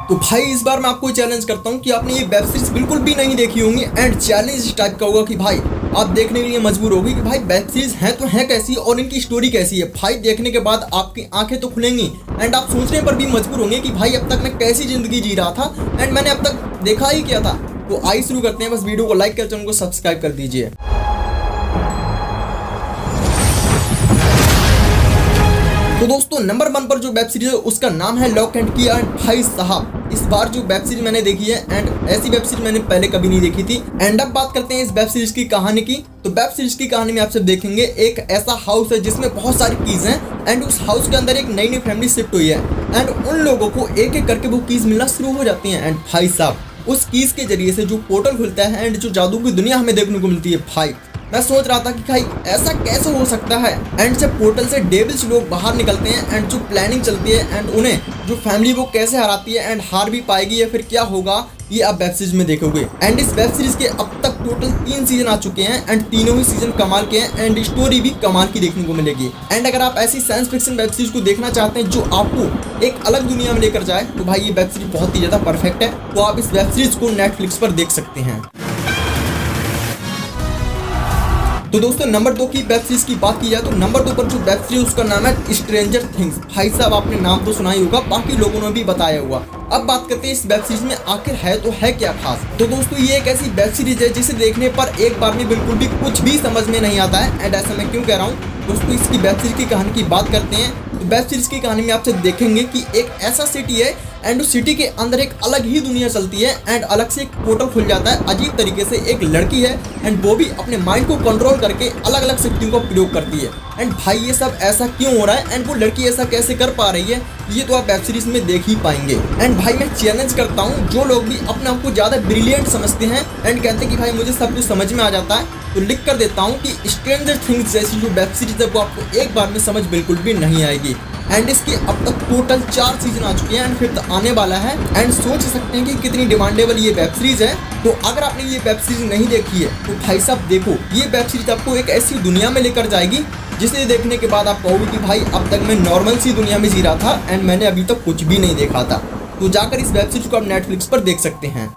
तो भाई इस बार मैं आपको चैलेंज करता हूँ कि आपने ये वेब सीरीज बिल्कुल भी नहीं देखी होंगी एंड चैलेंज इस टाइप का होगा कि भाई आप देखने के लिए मजबूर होगी कि भाई वेब सीरीज है तो है कैसी और इनकी स्टोरी कैसी है। भाई देखने के बाद आपकी आंखें तो खुलेंगी एंड आप सोचने पर भी मजबूर होंगे कि भाई अब तक मैं कैसी जिंदगी जी रहा था एंड मैंने अब तक देखा ही क्या था। तो आइए शुरू करते हैं। बस वीडियो को लाइक कर चैनल को सब्सक्राइब कर दीजिए। तो दोस्तों नंबर 1 पर जो वेब सीरीज है उसका नाम है लॉक एंड की। एंड भाई साहब इस बार जो वेब सीरीज मैंने देखी है एंड ऐसी वेब सीरीज मैंने पहले कभी नहीं देखी थी। एंड अब बात करते हैं इस वेब सीरीज की कहानी की। तो वेब सीरीज की कहानी में आप सब देखेंगे एक ऐसा हाउस है जिसमें बहुत सारी कीज हैं एंड उस हाउस के अंदर एक नई फैमिली शिफ्ट हुई है एंड उन लोगों को एक एक करके वो कीज मिलना शुरू हो जाती हैं। एंड भाई साहब उस कीज के जरिए से जो पोर्टल खुलता है एंड जो जादू की दुनिया हमें देखने को मिलती है। भाई मैं सोच रहा था कि भाई ऐसा कैसे हो सकता है एंड जब पोर्टल से डेविल्स लोग बाहर निकलते हैं एंड जो प्लानिंग चलती है एंड उन्हें जो फैमिली वो कैसे हराती है एंड हार भी पाएगी या फिर क्या होगा ये आप वेब सीरीज में देखोगे। एंड इस वेब सीरीज के अब तक टोटल 3 सीजन आ चुके हैं एंड तीनों ही सीजन कमाल के हैं एंड स्टोरी भी कमाल की देखने को मिलेगी। एंड अगर आप ऐसी साइंस फिक्शन वेब सीरीज को देखना चाहते हैं जो आपको एक अलग दुनिया में लेकर जाए तो भाई ये वेब सीरीज बहुत ही ज्यादा परफेक्ट है। तो आप इस वेब सीरीज को नेटफ्लिक्स पर देख सकते हैं। तो दोस्तों नंबर 2 की वेब सीरीज की बात की जाए तो नंबर 2 पर जो वेब सीरीज उसका नाम है स्ट्रेंजर थिंग्स। भाई साहब आपने नाम तो सुना ही होगा, बाकी लोगों ने भी बताया हुआ। अब बात करते हैं इस वेब सीरीज में आखिर है तो है क्या खास। तो दोस्तों ये एक ऐसी वेब सीरीज है जिसे देखने पर एक बार में बिल्कुल भी कुछ भी समझ में नहीं आता है। एंड ऐसा मैं क्यों कह रहा हूँ दोस्तों, इसकी वेब सीरीज की कहानी की बात करते हैं तो वेब सीरीज की कहानी में आपसे देखेंगे कि एक ऐसा सिटी है एंड उस सिटी के अंदर एक अलग ही दुनिया चलती है एंड अलग से एक पोर्टल खुल जाता है अजीब तरीके से। एक लड़की है एंड वो भी अपने माइंड को कंट्रोल करके अलग अलग शक्तियों का प्रयोग करती है। एंड भाई ये सब ऐसा क्यों हो रहा है एंड वो लड़की ऐसा कैसे कर पा रही है ये तो आप वेब सीरीज में देख ही पाएंगे। एंड भाई मैं चैलेंज करता हूँ जो लोग भी अपने आप को ज्यादा ब्रिलियंट समझते हैं एंड कहते हैं कि भाई मुझे सब कुछ समझ में आ जाता है, तो लिख कर देता हूँ कि स्ट्रेंजर थिंग्स जैसी जो वेब सीरीज है वो आपको एक बार में समझ बिल्कुल भी नहीं आएगी। एंड इसके अब तक टोटल 4 सीजन आ चुके हैं एंड फिर आने वाला है। एंड सोच सकते हैं कि कितनी डिमांडेबल ये वेब सीरीज है। तो अगर आपने ये वेब सीरीज नहीं देखी है तो भाई साहब देखो, ये वेब सीरीज आपको एक ऐसी दुनिया में लेकर जाएगी जिसे देखने के बाद आप कहोगे कि भाई अब तक मैं नॉर्मल सी दुनिया में जी रहा था एंड मैंने अभी तक कुछ भी नहीं देखा था। तो जाकर इस वेब सीरीज को आप नेटफ्लिक्स पर देख सकते हैं।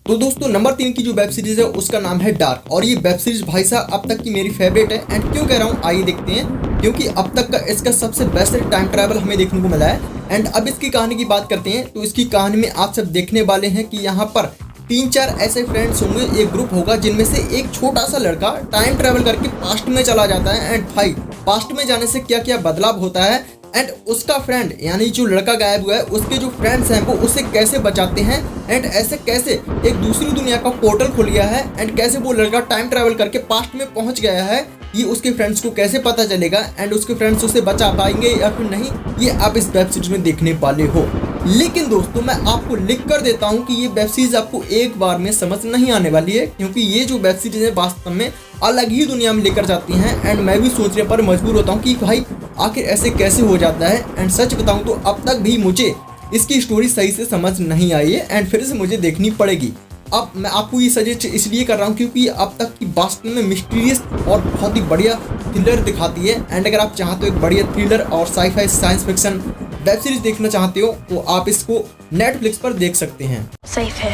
तो दोस्तों नंबर 3 की जो वेब सीरीज है उसका नाम है डार्क। और ये वेब सीरीज भाई साहब अब तक की मेरी फेवरेट है। एंड क्यों कह रहा हूँ आइए देखते हैं, क्योंकि अब तक का इसका सबसे बेस्ट टाइम ट्रैवल हमें देखने को मिला है। एंड अब इसकी कहानी की बात करते हैं तो इसकी कहानी में आप सब देखने वाले हैं कि यहाँ पर 3-4 ऐसे फ्रेंड्स होंगे, एक ग्रुप होगा जिनमें से एक छोटा सा लड़का टाइम ट्रैवल करके पास्ट में चला जाता है। एंड भाई पास्ट में जाने से क्या क्या बदलाव होता है एंड उसका फ्रेंड यानी जो लड़का गायब हुआ है उसके जो फ्रेंड्स हैं वो उसे कैसे बचाते हैं एंड ऐसे कैसे एक दूसरी दुनिया का पोर्टल खुल गया है एंड कैसे वो लड़का टाइम ट्रैवल करके पास्ट में पहुंच गया है ये उसके फ्रेंड्स को कैसे पता चलेगा एंड उसके फ्रेंड्स उसे बचा पाएंगे या फिर नहीं, ये आप इस वेब सीरीज में देखने वाले हो। लेकिन दोस्तों मैं आपको लिख कर देता हूँ कि ये वेब सीरीज आपको एक बार में समझ नहीं आने वाली है, क्योंकि ये जो वेब सीरीज है वास्तव में अलग ही दुनिया में लेकर जाती हैं। एंड मैं भी सोचने पर मजबूर होता हूँ कि भाई आखिर ऐसे कैसे हो जाता है। एंड सच बताऊँ तो अब तक भी मुझे इसकी स्टोरी सही से समझ नहीं आई है एंड फिर से मुझे देखनी पड़ेगी। अब मैं आपको ये सजेस्ट इसलिए कर रहा हूँ क्योंकि अब तक की वास्तव में मिस्टीरियस और बहुत ही बढ़िया थ्रिलर दिखाती है। एंड अगर आप चाहते हो एक बढ़िया थ्रिलर और sci-fi science fiction web series देखना चाहते हो तो आप इसको नेटफ्लिक्स पर देख सकते हैं। सेफ है।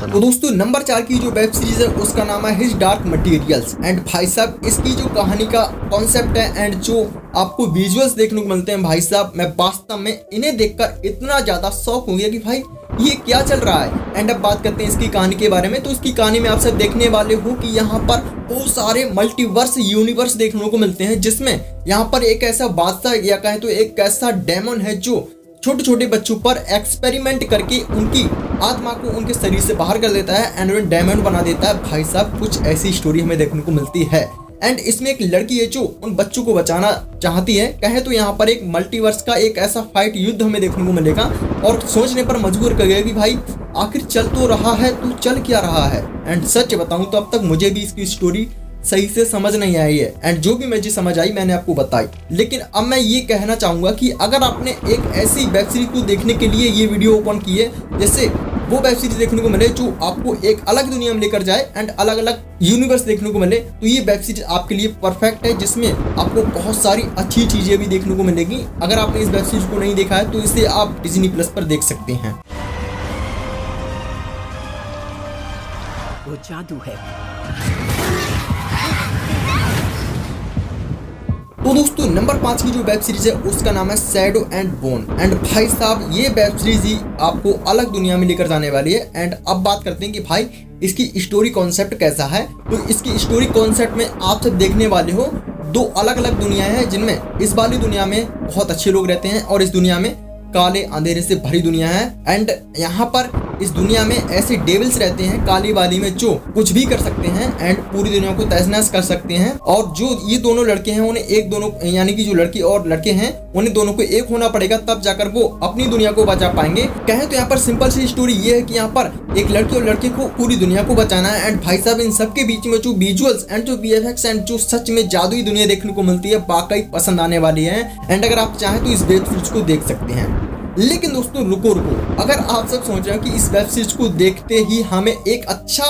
तो दोस्तों नंबर 4 की जो वेब सीरीज है उसका नाम है हिज डार्क मटेरियल्स। एंड भाई साहब इसकी जो कहानी का कॉन्सेप्ट है एंड जो आपको विजुअल्स देखने को मिलते हैं भाई साहब मैं वास्तव में इन्हें देखकर इतना ज्यादा शौक हो गया कि भाई ये क्या चल रहा है। एंड अब बात करते हैं इसकी कहानी के बारे में तो इसकी कहानी में आप सब देखने वाले हो कि यहाँ पर बहुत सारे मल्टीवर्स यूनिवर्स देखने को मिलते हैं, जिसमें यहाँ पर एक ऐसा बादशाह या कहें तो एक ऐसा डेमन है जो छोटे छोटे बच्चों पर एक्सपेरिमेंट करके उनकी आत्मा को उनके शरीर से बाहर कर देता है एंड उन्हें डायमंड बना देता है। भाई साहब कुछ ऐसी स्टोरी हमें देखने को मिलती है। एंड इसमें एक लड़की है जो उन बच्चों को बचाना चाहती है। कहे तो यहाँ पर एक मल्टीवर्स का एक ऐसा फाइट युद्ध हमें देखने को मिलेगा और सोचने पर मजबूर कर गया कि भाई आखिर चल तो रहा है तो चल क्या रहा है। एंड सच बताऊं तो अब तक मुझे भी इसकी स्टोरी सही से समझ नहीं आई है एंड जो भी मुझे समझ आई मैंने आपको बताई। लेकिन अब मैं ये कहना चाहूँगा कि अगर आपने एक ऐसी वेब सीरीज को देखने के लिए ये वीडियो ओपन की है जैसे वो वेब सीरीज देखने को मिले जो आपको एक अलग दुनिया में लेकर जाए एंड अलग अलग यूनिवर्स देखने को मिले, तो ये वेब सीरीज आपके लिए परफेक्ट है, जिसमें आपको बहुत सारी अच्छी चीजें भी देखने को मिलेगी। अगर आपने इस वेब सीरीज को नहीं देखा है तो इसे आप डिज्नी प्लस पर देख सकते हैं। वो जादू है। तो दोस्तों नंबर 5 की जो वेब सीरीज है उसका नाम है शैडो एंड बोन। एंड भाई साहब ये वेब सीरीज ही आपको अलग दुनिया में लेकर जाने वाली है। एंड अब बात करते हैं कि भाई इसकी स्टोरी कॉन्सेप्ट कैसा है। तो इसकी स्टोरी कॉन्सेप्ट में आप सब देखने वाले हो दो अलग अलग दुनिया है, जिनमें इस वाली दुनिया में बहुत अच्छे लोग रहते हैं और इस दुनिया में काले अंधेरे से भरी दुनिया है। एंड यहाँ पर इस दुनिया में ऐसे डेविल्स रहते हैं काली वाली में जो कुछ भी कर सकते हैं एंड पूरी दुनिया को तहस नहस कर सकते हैं। और जो ये दोनों लड़के हैं उन्हें एक दोनों यानी कि जो लड़की और लड़के हैं उन्हें दोनों को एक होना पड़ेगा, तब जाकर वो अपनी दुनिया को बचा पाएंगे। कहें तो यहाँ पर सिंपल सी स्टोरी ये है कि यहाँ पर एक लड़की और लड़के को पूरी दुनिया को बचाना है। एंड भाई साहब इन सबके बीच में जो विजुअल्स एंड जो VFX एंड जो सच में जादुई दुनिया देखने को मिलती है वाकई पसंद आने वाली है। एंड अगर आप चाहें तो इस वेब सीरीज को देख सकते हैं। लेकिन दोस्तों रुको, अगर आप सब सोच रहे हो कि इस वेब सीरीज को देखते ही हमें एक अच्छा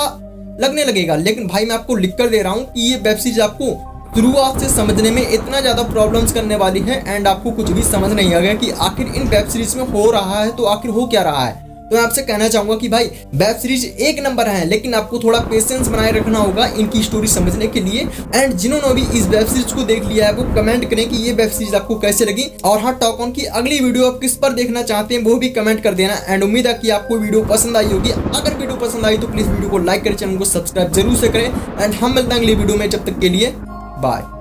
लगने लगेगा, लेकिन भाई मैं आपको लिख कर दे रहा हूँ कि ये वेब सीरीज आपको शुरुआत से समझने में इतना ज्यादा प्रॉब्लम्स करने वाली है एंड आपको कुछ भी समझ नहीं आएगा कि आखिर इन वेब सीरीज में हो रहा है तो आखिर हो क्या रहा है। तो मैं आपसे कहना चाहूंगा कि भाई वेब सीरीज एक नंबर है, लेकिन आपको थोड़ा पेशेंस बनाए रखना होगा इनकी स्टोरी समझने के लिए। एंड जिन्होंने भी इस वेब सीरीज को देख लिया है वो कमेंट करें कि ये वेब सीरीज आपको कैसे लगी। और हाँ, टॉक ऑन की अगली वीडियो आप किस पर देखना चाहते हैं वो भी कमेंट कर देना। एंड उम्मीद है कि आपको वीडियो पसंद आई होगी। अगर वीडियो पसंद आई तो प्लीज वीडियो को लाइक करें, चैनल को सब्सक्राइब जरूर से करें। एंड हम मिलते हैं अगली वीडियो में, जब तक के लिए बाय।